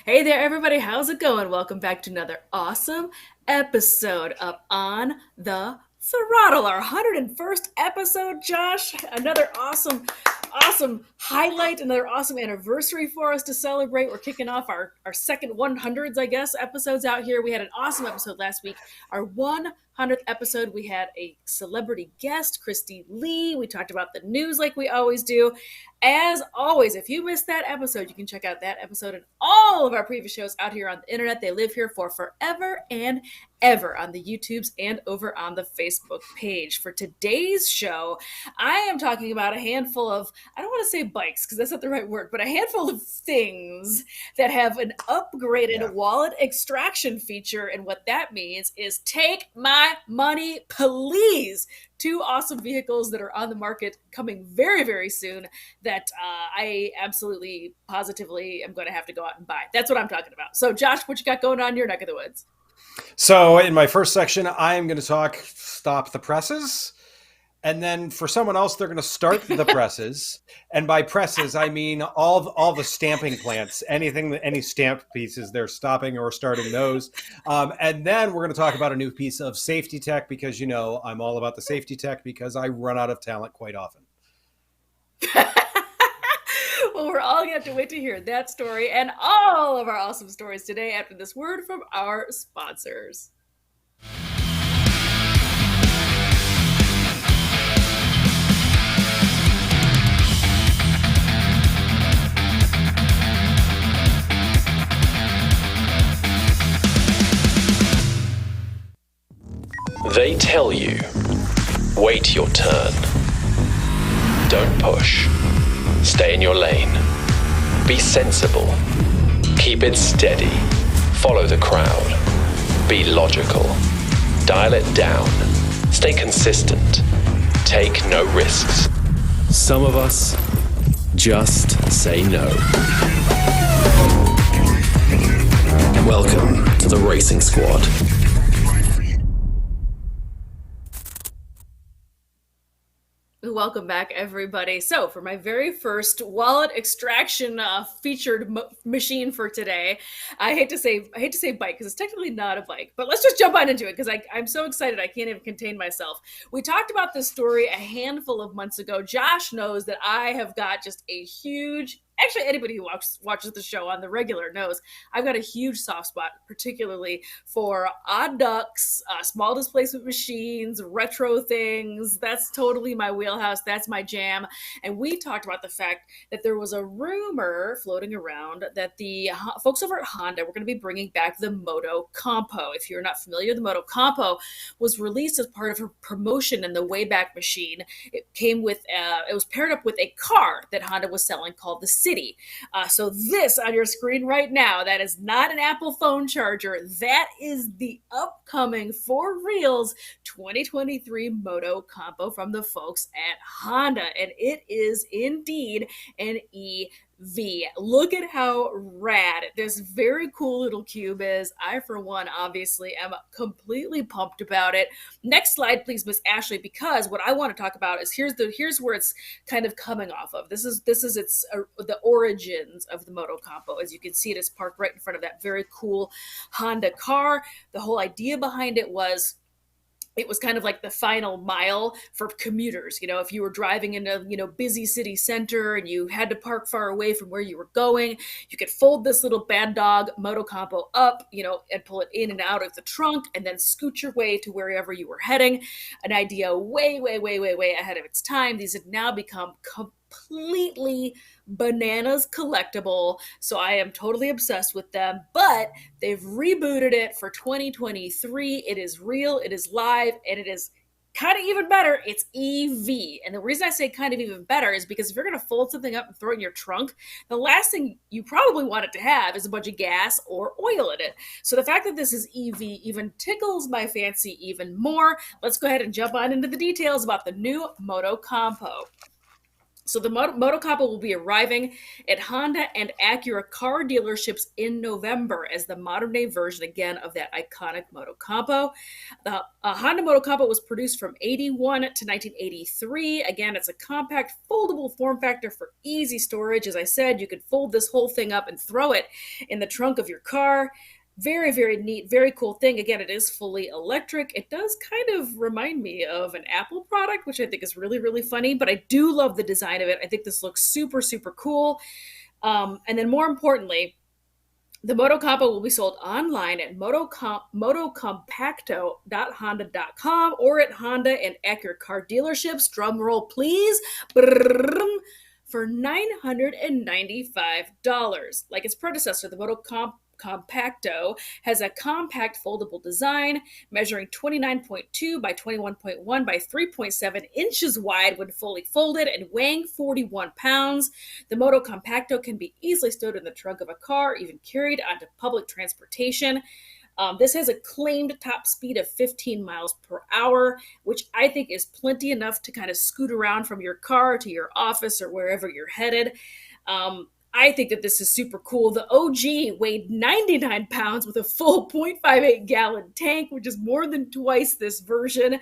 Hey there, everybody. How's it going? Welcome back to another awesome episode of On the Throttle, our 101st episode, Josh. Another awesome highlight, another awesome anniversary for us to celebrate. We're kicking off our second 100s, I guess, episodes out here. We had an awesome episode last week. Our 100th episode, we had a celebrity guest, Christy Lee. We talked about the news like we always do. As always, if you missed that episode, you can check out that episode and all of our previous shows out here on the internet. They live here for forever and ever on the YouTubes and over on the Facebook page. For today's show, I am talking about a handful of, I don't want to say bikes because that's not the right word, but a handful of things that have an upgraded wallet extraction feature. And what that means is take my money, please. Two awesome vehicles that are on the market coming very, very soon that I absolutely, positively am going to have to go out and buy. That's what I'm talking about. So, Josh, what you got going on in your neck of the woods? So in my first section, I am going to talk stop the presses. And then for someone else, they're going to start the presses. And by presses, I mean all the stamping plants, any stamped pieces, they're stopping or starting those. And then we're going to talk about a new piece of safety tech because, I'm all about the safety tech because I run out of talent quite often. Well, we're all going to have to wait to hear that story and all of our awesome stories today after this word from our sponsors. They tell you, wait your turn. Don't push. Stay in your lane. Be sensible. Keep it steady. Follow the crowd. Be logical. Dial it down. Stay consistent. Take no risks. Some of us just say no. Welcome to the Racing Squad. Welcome back, everybody. So, for my very first wallet extraction featured machine for today, I hate to say bike because it's technically not a bike, but let's just jump on into it because I'm so excited I can't even contain myself. We talked about this story a handful of months ago. Josh knows that I have got just a huge. Actually, anybody who watches the show on the regular knows I've got a huge soft spot, particularly for odd ducks, small displacement machines, retro things. That's totally my wheelhouse. That's my jam. And we talked about the fact that there was a rumor floating around that the folks over at Honda were going to be bringing back the Motocompo. If you're not familiar, the Motocompo was released as part of a promotion in the Wayback Machine. It came with, it was paired up with a car that Honda was selling called the City. So this on your screen right now, that is not an Apple phone charger. That is the upcoming for reals 2023 Motocompo from the folks at Honda. And it is indeed an EV. Look at how rad this very cool little cube is. I, for one, obviously am completely pumped about it. Next slide, please, Miss Ashley, because what I want to talk about is here's where it's kind of coming off of. This is its the origins of the Motocompo. As you can see, it is parked right in front of that very cool Honda car. The whole idea behind it was kind of like the final mile for commuters. If you were driving in a, busy city center and you had to park far away from where you were going, you could fold this little bad dog Motocompo up, and pull it in and out of the trunk and then scoot your way to wherever you were heading. An idea way, way, way, way, way ahead of its time. These have now become completely bananas collectible, so I am totally obsessed with them. But they've rebooted it for 2023. It is real, it is live, and it is kind of even better. It's EV. And the reason I say kind of even better is because if you're going to fold something up and throw it in your trunk, the last thing you probably want it to have is a bunch of gas or oil in it. So the fact that this is EV even tickles my fancy even more. Let's go ahead and jump on into the details about the new Motocompo. So the Motocompo will be arriving at Honda and Acura car dealerships in November as the modern day version again of that iconic Motocompo. The Honda Motocompo was produced from 81 to 1983. Again, it's a compact foldable form factor for easy storage. As I said, you could fold this whole thing up and throw it in the trunk of your car. Very, very neat, very cool thing. Again, it is fully electric. It does kind of remind me of an Apple product, which I think is really, really funny, but I do love the design of it. I think this looks super, super cool. And then more importantly, the Motocompo will be sold online at motocompacto.honda.com or at Honda and Acura car dealerships. Drum roll, please. For $995. Like its predecessor, the Compacto has a compact foldable design measuring 29.2 by 21.1 by 3.7 inches wide when fully folded and weighing 41 pounds. The Moto Compacto can be easily stowed in the trunk of a car, even carried onto public transportation. This has a claimed top speed of 15 miles per hour, which I think is plenty enough to kind of scoot around from your car to your office or wherever you're headed. I think that this is super cool. The OG weighed 99 pounds with a full 0.58 gallon tank, which is more than twice this version,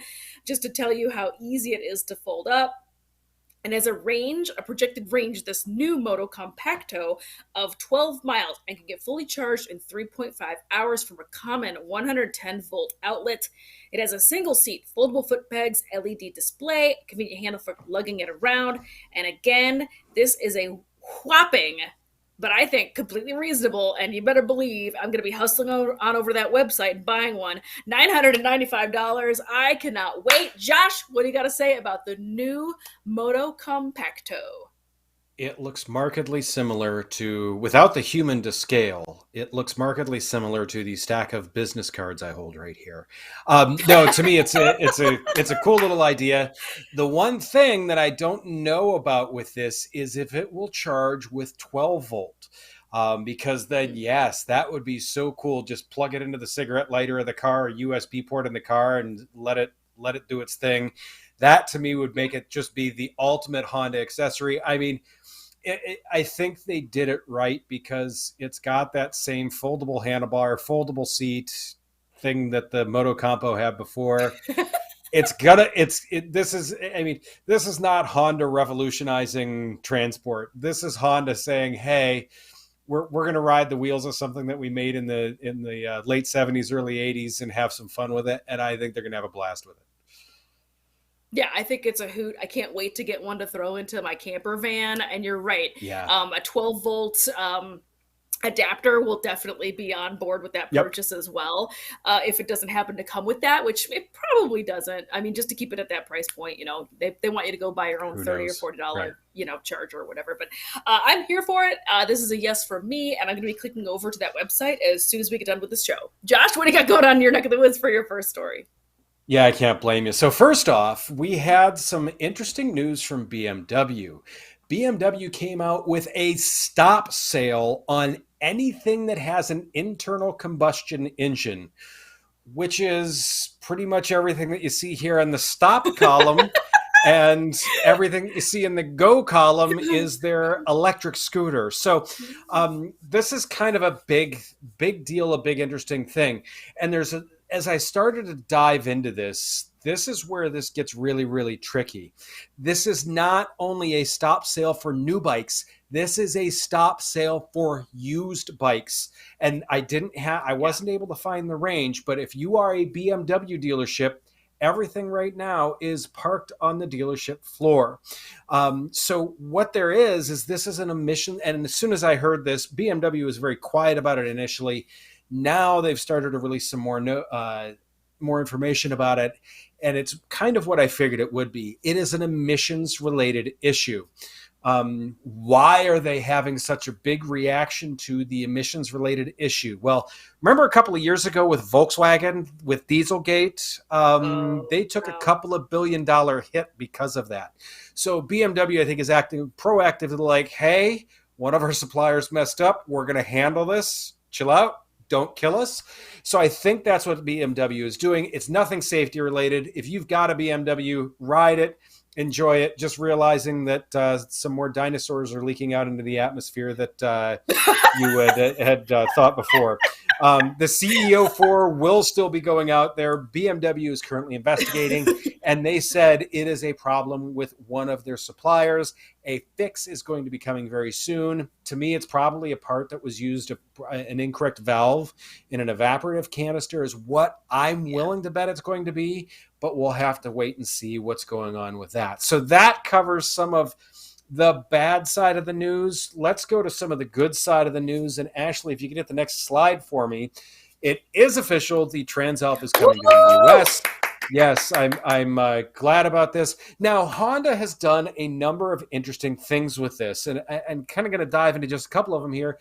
just to tell you how easy it is to fold up. And as a projected range, this new Moto Compacto of 12 miles and can get fully charged in 3.5 hours from a common 110 volt outlet. It has a single seat, foldable foot pegs, LED display, convenient handle for lugging it around. And again, this is a whopping, but I think completely reasonable, and you better believe I'm going to be hustling on over that website and buying one. $995. I cannot wait. Josh, what do you got to say about the new Moto Compacto? It looks markedly similar to, without the human to scale, it looks markedly similar to the stack of business cards I hold right here. No, to me, it's a cool little idea. The one thing that I don't know about with this is if it will charge with 12 volt. Because then, yes, that would be so cool. Just plug it into the cigarette lighter of the car, or USB port in the car, and let it do its thing. That to me would make it just be the ultimate Honda accessory. I mean, I think they did it right because it's got that same foldable handlebar, foldable seat thing that the Motocompo had before. This is not Honda revolutionizing transport. This is Honda saying, hey, we're going to ride the wheels of something that we made in the late 70s, early 80s and have some fun with it. And I think they're going to have a blast with it. Yeah, I think it's a hoot. I can't wait to get one to throw into my camper van. And you're right. Yeah. A 12 volt adapter will definitely be on board with that purchase as well. If it doesn't happen to come with that, which it probably doesn't. I mean, just to keep it at that price point, they want you to go buy your own $30 or $40, right, charger or whatever. But I'm here for it. This is a yes for me, and I'm going to be clicking over to that website as soon as we get done with this show. Josh, what do you got going on in your neck of the woods for your first story? Yeah, I can't blame you. So first off, we had some interesting news from BMW. BMW came out with a stop sale on anything that has an internal combustion engine, which is pretty much everything that you see here in the stop column. And everything you see in the go column is their electric scooter. So this is kind of a big deal, a big interesting thing. And as I started to dive into this is where this gets really, really tricky. This is not only a stop sale for new bikes. This is a stop sale for used bikes. And I wasn't able to find the range, but if you are a BMW dealership, everything right now is parked on the dealership floor. So what there is this is an emission. And as soon as I heard this, BMW was very quiet about it initially. Now they've started to release some more information about it. And it's kind of what I figured it would be. It is an emissions related issue. Why are they having such a big reaction to the emissions related issue? Well, remember a couple of years ago with Volkswagen, with Dieselgate, they took a couple of $1 billion hit because of that. So BMW, I think, is acting proactively like, hey, one of our suppliers messed up. We're going to handle this. Chill out. Don't kill us. So I think that's what BMW is doing. It's nothing safety related. If you've got a BMW, ride it. enjoy it, just realizing that some more dinosaurs are leaking out into the atmosphere that you had thought before. The CEO 4 will still be going out there. BMW is currently investigating, and they said it is a problem with one of their suppliers. A fix is going to be coming very soon. To me, it's probably a part that was used, an incorrect valve in an evaporative canister is what I'm willing to bet it's going to be, but we'll have to wait and see what's going on with that. So that covers some of the bad side of the news. Let's go to some of the good side of the news. And Ashley, if you can hit the next slide for me, it is official. The Transalp is coming to the US. Yes, I'm glad about this. Now, Honda has done a number of interesting things with this, and kind of going to dive into just a couple of them here.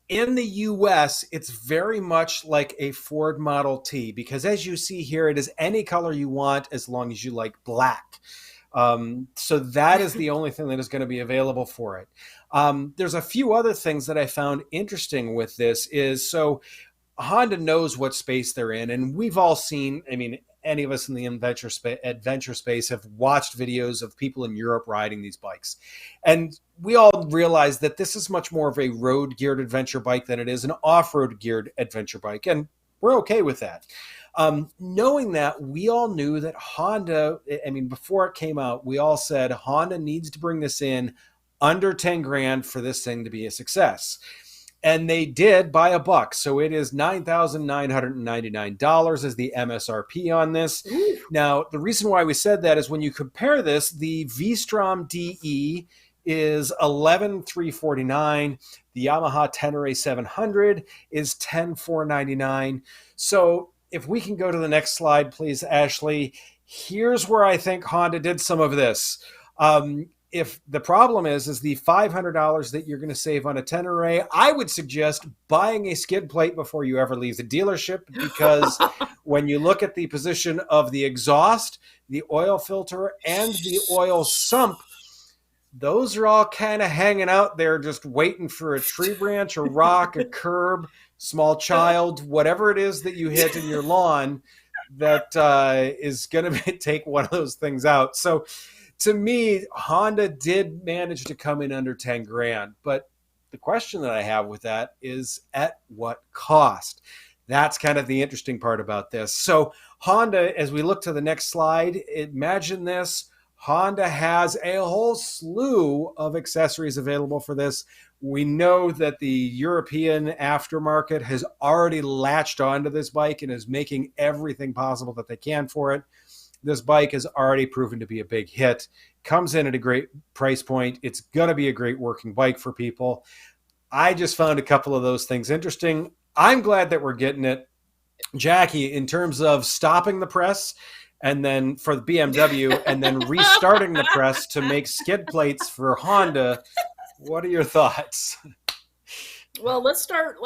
In the US, it's very much like a Ford Model T, because as you see here, it is any color you want as long as you like black. So that is the only thing that is going to be available for it. There's a few other things that I found interesting with this so Honda knows what space they're in, and we've all seen, I mean, any of us in the adventure space have watched videos of people in Europe riding these bikes. And we all realize that this is much more of a road geared adventure bike than it is an off-road geared adventure bike. And we're okay with that. Knowing that, we all knew that Honda, I mean, before it came out, we all said Honda needs to bring this in under 10 grand for this thing to be a success. And they did by $1. So it is $9,999 as the MSRP on this. Ooh. Now, the reason why we said that is when you compare this, the V-Strom DE is $11,349. The Yamaha Tenere 700 is $10,499. So if we can go to the next slide, please, Ashley. Here's where I think Honda did some of this. If the problem is the $500 that you're going to save on a Tenere, I would suggest buying a skid plate before you ever leave the dealership, because when you look at the position of the exhaust, the oil filter, and the oil sump, those are all kind of hanging out there just waiting for a tree branch, a rock, a curb, small child, whatever it is that you hit in your lawn that is going to take one of those things out. So to me, Honda did manage to come in under 10 grand. But the question that I have with that is at what cost? That's kind of the interesting part about this. So Honda, as we look to the next slide, imagine this. Honda has a whole slew of accessories available for this. We know that the European aftermarket has already latched onto this bike and is making everything possible that they can for it. This bike has already proven to be a big hit, comes in at a great price point. It's going to be a great working bike for people. I just found a couple of those things interesting. I'm glad that we're getting it. Jacqui, in terms of stopping the press and then for the BMW and then restarting the press to make skid plates for Honda, what are your thoughts? Well, let's start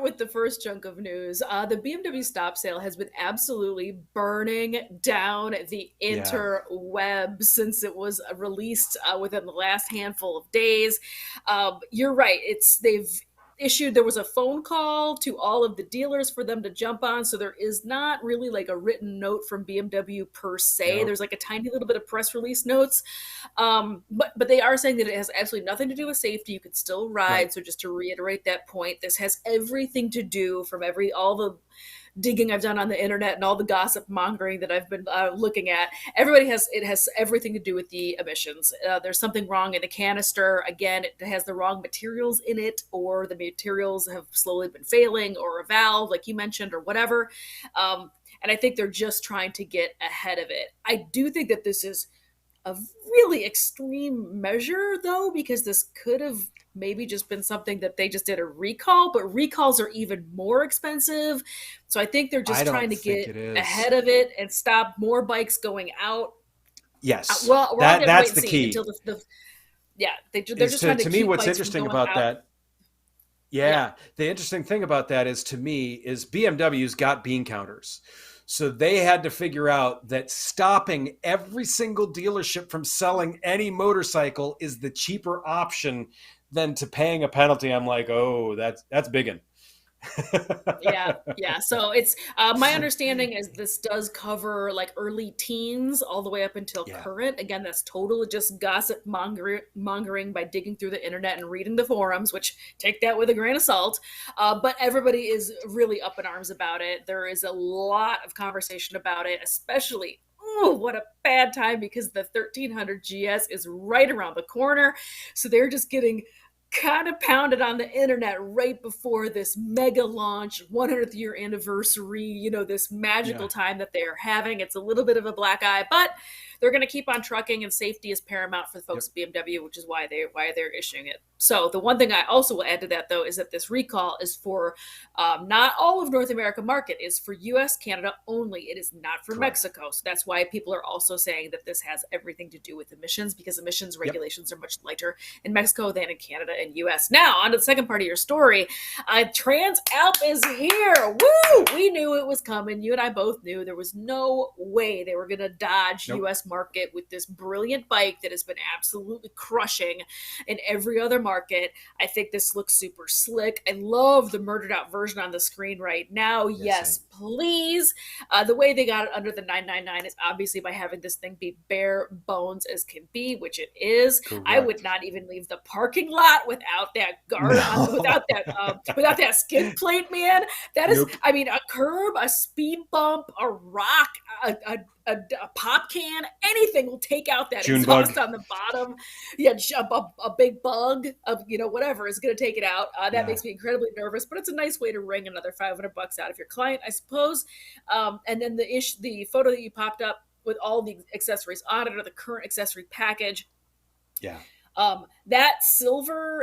with the first chunk of news. The BMW stop sale has been absolutely burning down the interwebs since it was released within the last handful of days. You're right. There was a phone call to all of the dealers for them to jump on. So there is not really like a written note from BMW per se. Nope. There's like a tiny little bit of press release notes. But they are saying that it has absolutely nothing to do with safety. You could still ride. Right. So just to reiterate that point, this has everything to do from all the digging I've done on the internet and all the gossip mongering that I've been looking at. It has everything to do with the emissions. There's something wrong in the canister. Again, it has the wrong materials in it, or the materials have slowly been failing, or a valve, like you mentioned, or whatever. And I think they're just trying to get ahead of it. I do think that this is a really extreme measure, though, because this could have maybe just been something that they just did a recall, but recalls are even more expensive. So I think they're just trying to get ahead of it and stop more bikes going out. Yes. Well, that's the key. Until they're just trying to me, what's interesting about that. Yeah. The interesting thing about that is, to me, is BMW's got bean counters. So they had to figure out that stopping every single dealership from selling any motorcycle is the cheaper option than to paying a penalty. I'm like, oh, that's biggin'. Yeah. So it's my understanding is this does cover like early teens all the way up until Yeah. current. Again, that's totally just gossip mongering by digging through the internet and reading the forums, which take that with a grain of salt. But everybody is really up in arms about it. There is a lot of conversation about it, especially. Oh, what a bad time because the 1300 GS is right around the corner. So they're just getting kind of pounded on the internet right before this mega launch 100th year anniversary, this magical time that they're having. It's a little bit of a black eye, but they're going to keep on trucking, and safety is paramount for the folks at BMW, which is why they're issuing it. So the one thing I also will add to that, though, is that this recall is for not all of North America market, is for US, Canada only. It is not for Mexico. So that's why people are also saying that this has everything to do with emissions, because emissions regulations are much lighter in Mexico than in Canada and US. Now, on to the second part of your story. Transalp is here. Woo! We knew it was coming. You and I both knew there was no way they were going to dodge US market with this brilliant bike that has been absolutely crushing in every other market. I think this looks super slick. I love the murdered out version on the screen right now. Yes, please. The way they got it under the 999 is obviously by having this thing be bare bones as can be, which it is. Correct. I would not even leave the parking lot without that guard, without that skid plate, man. That is, I mean, a curb, a speed bump, a rock, a pop can, anything will take out that June exhaust bug on the bottom. Yeah, a big bug of whatever is going to take it out. That makes me incredibly nervous, but it's a nice way to wring another $500 out of your client, I suppose. And then the photo that you popped up with all the accessories on it, or the current accessory package. Yeah. That silver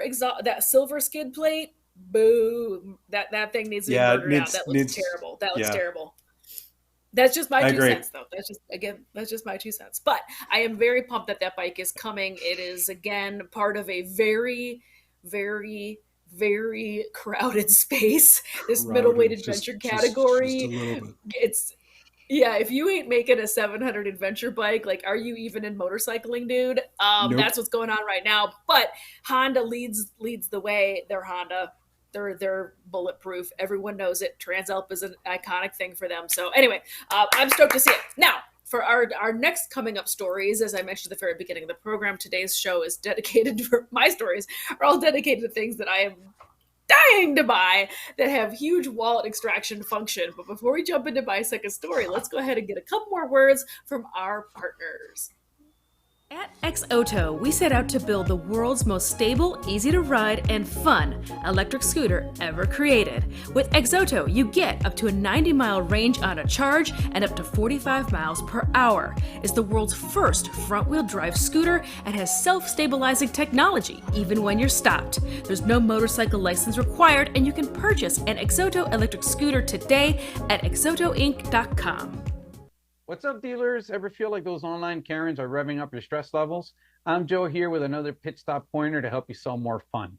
skid plate, boo! That thing needs to be murdered out. That looks terrible. That looks terrible. That's just my 2 cents, though. That's just my 2 cents. But I am very pumped that bike is coming. It is, again, part of a very, very, very crowded space. This middleweight adventure category. Just a little bit. It's if you ain't making a 700 adventure bike, like, are you even in motorcycling, dude? Nope. That's what's going on right now. But Honda leads the way. They're Honda. They're bulletproof. Everyone knows it. Transalp is an iconic thing for them. So anyway, I'm stoked to see it. Now, for our next coming up stories, as I mentioned at the very beginning of the program, today's show is dedicated for my stories are all dedicated to things that I am dying to buy that have huge wallet extraction function. But before we jump into my second story, let's go ahead and get a couple more words from our partners. At XOto, we set out to build the world's most stable, easy to ride, and fun electric scooter ever created. With XOto, you get up to a 90-mile range on a charge and up to 45 miles per hour. It's the world's first front-wheel drive scooter and has self-stabilizing technology, even when you're stopped. There's no motorcycle license required, and you can purchase an XOto electric scooter today at xotoinc.com. What's up, dealers? Ever feel like those online Karens are revving up your stress levels? I'm Joe here with another pit stop pointer to help you sell more fun.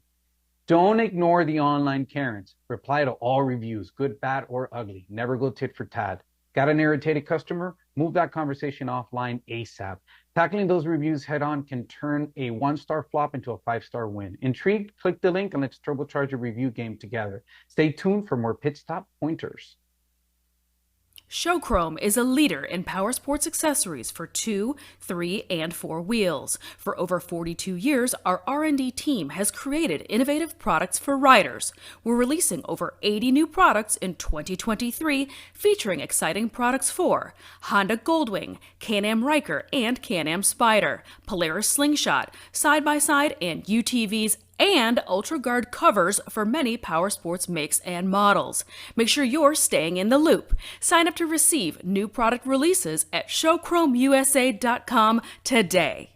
Don't ignore the online Karens. Reply to all reviews, good, bad, or ugly. Never go tit for tat. Got an irritated customer? Move that conversation offline ASAP. Tackling those reviews head on can turn a 1-star flop into a 5-star win. Intrigued? Click the link and let's turbocharge a review game together. Stay tuned for more pit stop pointers. Showchrome is a leader in power sports accessories for 2, 3, and 4 wheels. For over 42 years, our R&D team has created innovative products for riders. We're releasing over 80 new products in 2023, featuring exciting products for Honda Goldwing, Can-Am Ryker, and Can-Am Spyder, Polaris Slingshot, side-by-side and UTVs, and UltraGuard covers for many power sports makes and models. Make sure you're staying in the loop. Sign up to receive new product releases at showchromeusa.com today.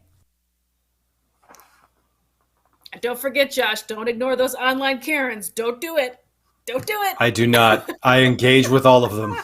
And don't forget, Josh, don't ignore those online Karens. Don't do it. Don't do it. I do not. I engage with all of them.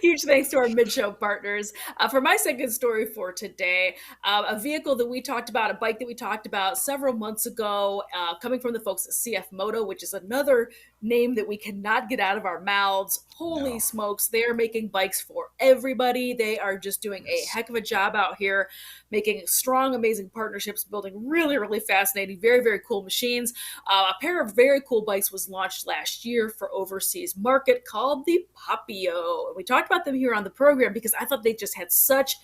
Huge thanks to our mid-show partners. For my second story for today, a vehicle that we talked about, a bike that we talked about several months ago, coming from the folks at CFMoto, which is another name that we cannot get out of our mouths. Holy No. smokes, they are making bikes for everybody. They are just doing a Yes. heck of a job out here, making strong, amazing partnerships, building really, really fascinating, very, very cool machines. A pair of very cool bikes was launched last year for overseas market called the Papio. And we talked about them here on the program because I thought they just had such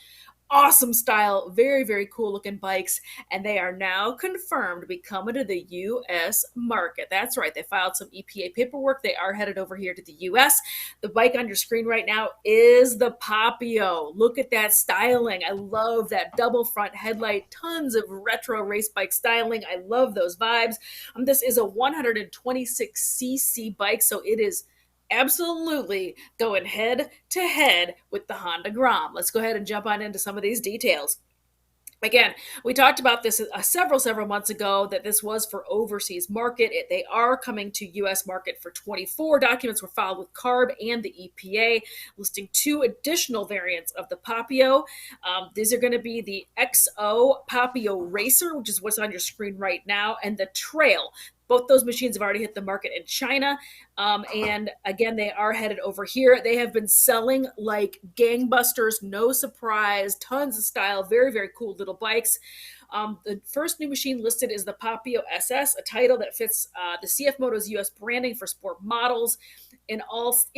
awesome style, very, very cool looking bikes, and they are now confirmed to be coming to the U.S. market. That's right, they filed some EPA paperwork. They are headed over here to the U.S. The bike on your screen right now is the Papio. Look at that styling. I love that double front headlight, tons of retro race bike styling. I love those vibes. This is a 126cc bike, so it is absolutely going head to head with the Honda Grom. Let's go ahead and jump on into some of these details. Again, we talked about this several months ago that this was for overseas market. They are coming to U.S. market for 24. Documents were filed with CARB and the EPA, listing 2 additional variants of the Papio. These are going to be the XO Papio Racer, which is what's on your screen right now, and the Trail. Both those machines have already hit the market in China. And again, they are headed over here. They have been selling like gangbusters, no surprise, tons of style, very, very cool little bikes. The first new machine listed is the Papio SS, a title that fits the CFMoto's U.S. branding for sport models. In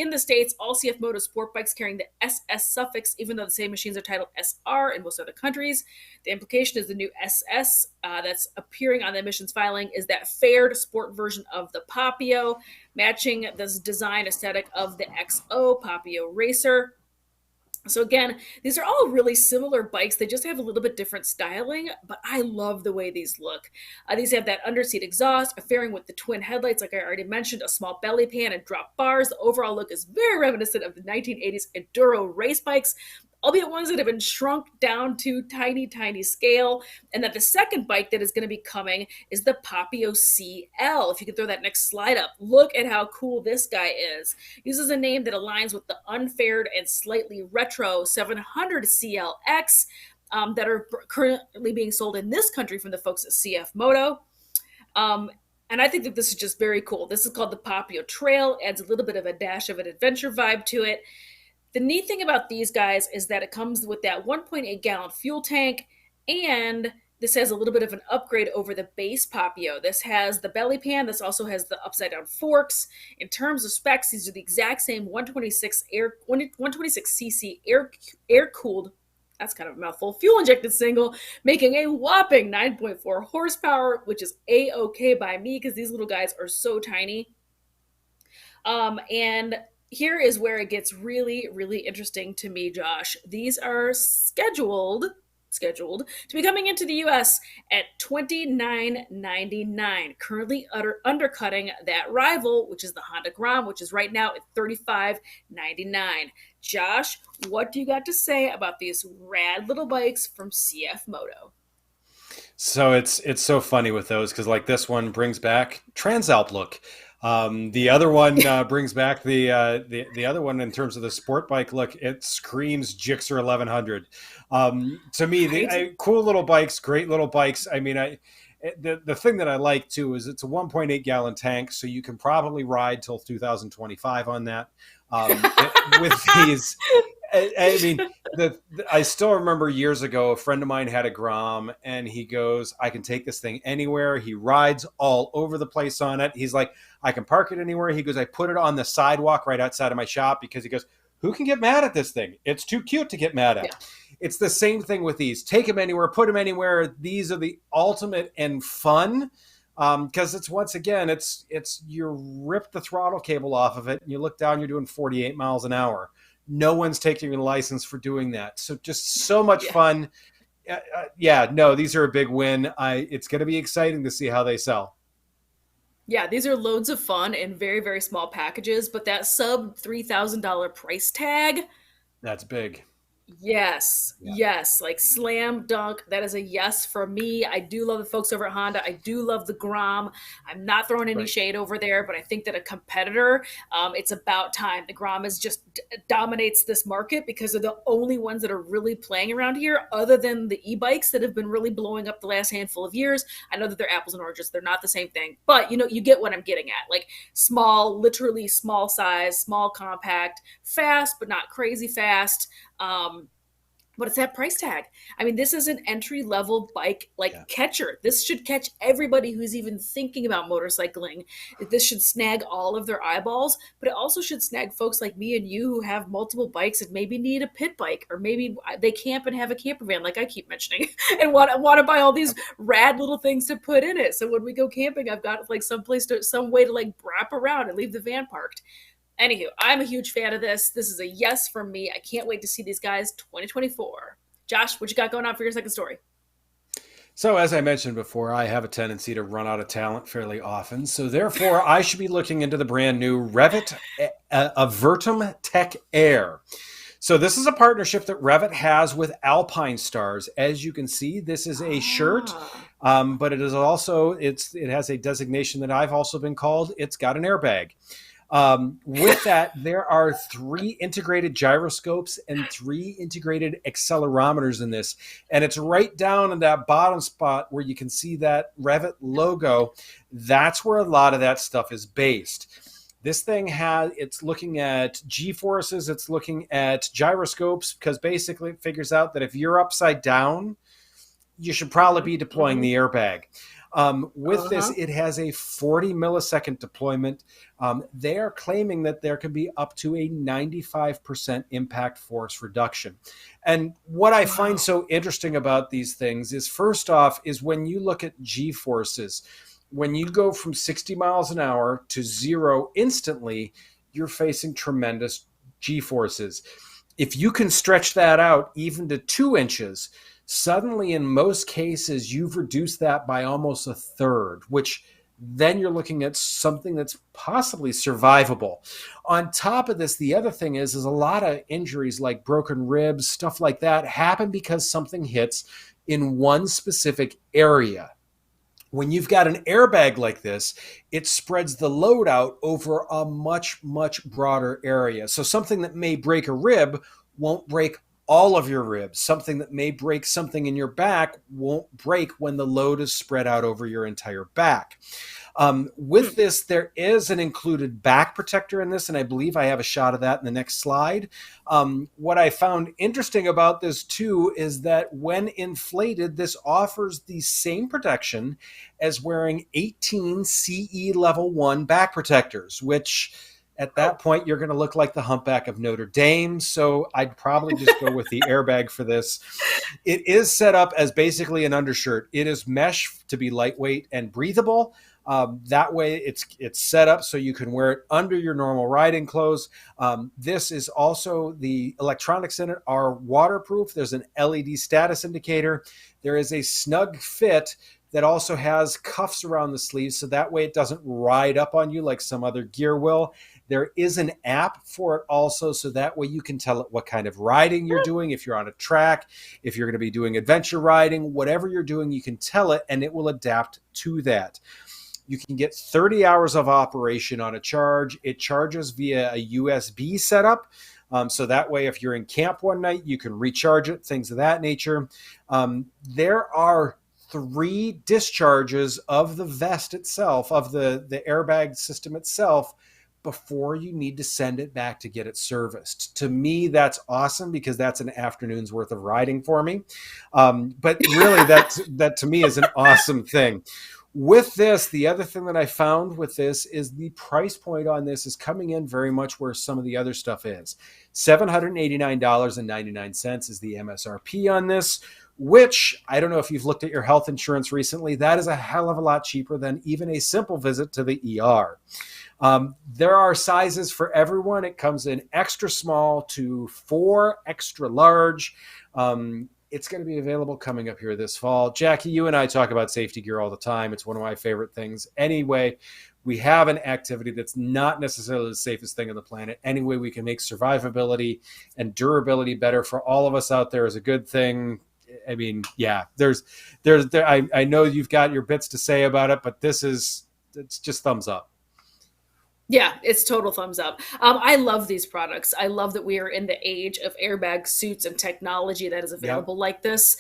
the States, all CFMoto sport bikes carrying the SS suffix, even though the same machines are titled SR in most other countries. The implication is the new SS that's appearing on the emissions filing is that fared sport version of the Papio, matching this design aesthetic of the XO Papio Racer. So again, these are all really similar bikes. They just have a little bit different styling, but I love the way these look. These have that underseat exhaust, a fairing with the twin headlights, like I already mentioned, a small belly pan and drop bars. The overall look is very reminiscent of the 1980s Enduro race bikes, albeit ones that have been shrunk down to tiny, tiny scale. And that the second bike that is going to be coming is the Papio CL. If you could throw that next slide up, look at how cool this guy is. Uses a name that aligns with the unfaired and slightly retro 700 CLX that are currently being sold in this country from the folks at CFMoto. And I think that this is just very cool. This is called the Papio Trail, adds a little bit of a dash of an adventure vibe to it. The neat thing about these guys is that it comes with that 1.8 gallon fuel tank, and this has a little bit of an upgrade over the base Papio. This has the belly pan. This also has the upside down forks. In terms of specs, these are the exact same 126cc air cooled. That's kind of a mouthful. Fuel injected single, making a whopping 9.4 horsepower, which is a-okay by me because these little guys are so tiny. And here is where it gets really, really interesting to me, Josh. These are scheduled to be coming into the U.S. at $29.99, currently undercutting that rival, which is the Honda Grom, which is right now at $35.99. Josh, what do you got to say about these rad little bikes from CFMoto? So it's so funny with those because like this one brings back Transalp look. The other one brings back the other one in terms of the sport bike look. It screams Gixxer 1100. To me, cool little bikes, great little bikes. I mean, the thing that I like too is it's a 1.8 gallon tank, so you can probably ride till 2025 on that. With these. I mean, I still remember years ago, a friend of mine had a Grom and he goes, I can take this thing anywhere. He rides all over the place on it. He's like, I can park it anywhere. He goes, I put it on the sidewalk right outside of my shop because he goes, who can get mad at this thing? It's too cute to get mad at. Yeah. It's the same thing with these. Take them anywhere, put them anywhere. These are the ultimate and fun. Because it's once again, it's you rip the throttle cable off of it and you look down, you're doing 48 miles an hour. No one's taking a license for doing that. So just so much fun. No, these are a big win. It's going to be exciting to see how they sell. Yeah, these are loads of fun in very, very small packages, but that sub $3,000 price tag. That's big. Yeah. Yes, like slam dunk. That is a yes for me. I do love the folks over at Honda. I do love the Grom. I'm not throwing any Right. shade over there, but I think that a competitor, it's about time. The Grom is just dominates this market because they're the only ones that are really playing around here, other than the e-bikes that have been really blowing up the last handful of years. I know that they're apples and oranges. They're not the same thing, but you get what I'm getting at. Like small, literally small size, small compact, fast, but not crazy fast. But it's that price tag. I mean, this is an entry level bike like Yeah. catcher. This should catch everybody who's even thinking about motorcycling. This should snag all of their eyeballs, but it also should snag folks like me and you who have multiple bikes and maybe need a pit bike, or maybe they camp and have a camper van, like I keep mentioning, and want to buy all these rad little things to put in it. So when we go camping, I've got like some way to like wrap around and leave the van parked. Anywho, I'm a huge fan of this. This is a yes from me. I can't wait to see these guys 2024. Josh, what you got going on for your second story? So, as I mentioned before, I have a tendency to run out of talent fairly often. So, therefore, I should be looking into the brand new REV'IT Avertum Tech-Air. So, this is a partnership that REV'IT has with Alpine Stars. As you can see, this is a shirt, but it is also it has a designation that I've also been called. It's got an airbag. With that, there are 3 integrated gyroscopes and 3 integrated accelerometers in this. And it's right down in that bottom spot where you can see that REV'IT logo. That's where a lot of that stuff is based. This thing it's looking at G-forces, it's looking at gyroscopes, because basically it figures out that if you're upside down, you should probably be deploying the airbag. With this, it has a 40 millisecond deployment. They are claiming that there can be up to a 95% impact force reduction. And what I find so interesting about these things is, first off, is when you look at G-forces, when you go from 60 miles an hour to 0 instantly, you're facing tremendous G-forces. If you can stretch that out even to 2 inches, suddenly, in most cases, you've reduced that by almost a third, which then you're looking at something that's possibly survivable. On top of this, the other thing is a lot of injuries like broken ribs, stuff like that, happen because something hits in one specific area. When you've got an airbag like this, it spreads the load out over a much, much broader area. So something that may break a rib won't break all of your ribs. Something that may break something in your back won't break when the load is spread out over your entire back. With this, there is an included back protector in this, and I believe I have a shot of that in the next slide. What I found interesting about this too is that when inflated, this offers the same protection as wearing 18 CE level 1 back protectors, which at that point, you're going to look like the humpback of Notre Dame. So I'd probably just go with the airbag for this. It is set up as basically an undershirt. It is mesh to be lightweight and breathable. That way it's set up so you can wear it under your normal riding clothes. This is also, the electronics in it are waterproof. There's an LED status indicator. There is a snug fit that also has cuffs around the sleeves, so that way it doesn't ride up on you like some other gear will. There is an app for it also, so that way you can tell it what kind of riding you're doing. If you're on a track, if you're going to be doing adventure riding, whatever you're doing, you can tell it and it will adapt to that. You can get 30 hours of operation on a charge. It charges via a USB setup. So that way, if you're in camp one night, you can recharge it, things of that nature. There are 3 discharges of the vest itself, of the airbag system itself, before you need to send it back to get it serviced. To me, that's awesome because that's an afternoon's worth of riding for me. But really, that to me is an awesome thing. With this, the other thing that I found with this is the price point on this is coming in very much where some of the other stuff is. $789.99 is the MSRP on this, which I don't know if you've looked at your health insurance recently. That is a hell of a lot cheaper than even a simple visit to the ER. There are sizes for everyone. It comes in extra small to 4 extra large. It's going to be available coming up here this fall. Jacqui, you and I talk about safety gear all the time. It's one of my favorite things. Anyway, we have an activity that's not necessarily the safest thing on the planet. Any way we can make survivability and durability better for all of us out there is a good thing. I mean, yeah, I know you've got your bits to say about it, but it's just thumbs up. Yeah, it's total thumbs up. I love these products. I love that we are in the age of airbag suits and technology that is available like this.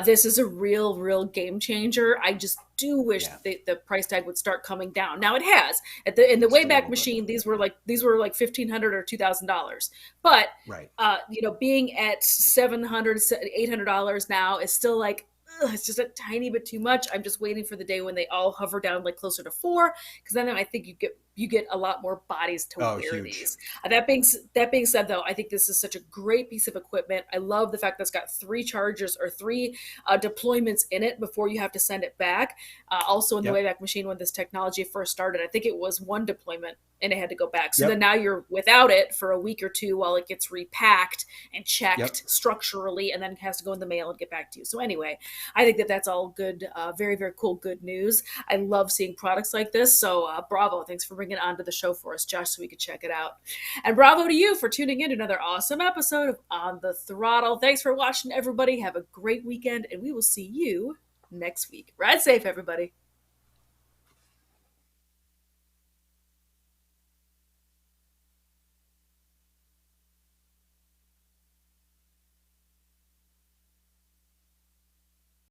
This is a real game changer. I just do wish the price tag would start coming down. Now it has. In the Wayback Machine, these were like $1,500 or $2,000. But being at $700, $800 now is still like, it's just a tiny bit too much. I'm just waiting for the day when they all hover down like closer to 4, because then I think you get a lot more bodies to wear these. That being said, though, I think this is such a great piece of equipment. I love the fact that it's got 3 chargers or 3 deployments in it before you have to send it back. Also in the Wayback Machine, when this technology first started, I think it was 1 deployment and it had to go back. So then now you're without it for a week or 2 while it gets repacked and checked structurally, and then it has to go in the mail and get back to you. So anyway, I think that's all good. Very, very cool, good news. I love seeing products like this. So bravo. Thanks for bringing it onto the show for us, Josh, so we could check it out. And bravo to you for tuning in to another awesome episode of On the Throttle. Thanks for watching, everybody. Have a great weekend, and we will see you next week. Ride safe, everybody.